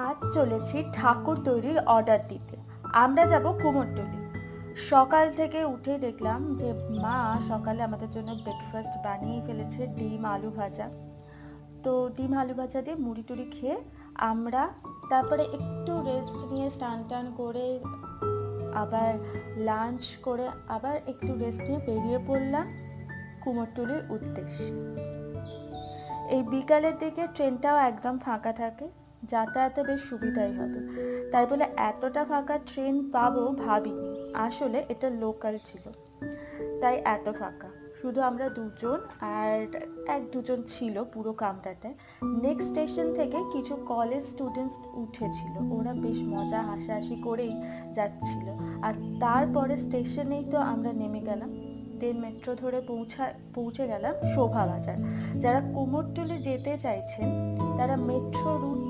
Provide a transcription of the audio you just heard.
আজ চলেছি ঠাকুর তৈরির অর্ডার দিতে। আমরা যাব কুমোরটুলি। সকাল থেকে উঠে দেখলাম যে মা সকালে আমাদের জন্য ব্রেকফাস্ট বানিয়ে ফেলেছে, ডিম আলু ভাজা। তো ডিম আলু ভাজা দিয়ে মুড়ি টুড়ি খেয়ে আমরা তারপরে একটু রেস্ট নিয়ে স্নান টান করে আবার লাঞ্চ করে আবার একটু রেস্ট নিয়ে বেরিয়ে পড়লাম কুমোরটুলির উদ্দেশ্যে। এই বিকালের দিকে ট্রেনটাও একদম ফাঁকা থাকে, যাতায়াতে বেশ সুবিধাই হবে। তাই বলে এতটা ফাঁকা ট্রেন পাবো ভাবিনি। আসলে এটা লোকাল ছিল, তাই এত ফাঁকা। শুধু আমরা দুজন আর এক দুজন ছিল পুরো কামরাটায়। নেক্সট স্টেশন থেকে কিছু কলেজ স্টুডেন্টস উঠেছিল, ওরা বেশ মজা হাসাহাসি করেই যাচ্ছিল। আর তারপরে স্টেশনেই তো আমরা নেমে গেলাম। দেন মেট্রো ধরে পৌঁছে গেলাম শোভা বাজার। যারা কুমোরটুলি যেতে চাইছেন তারা মেট্রো রুট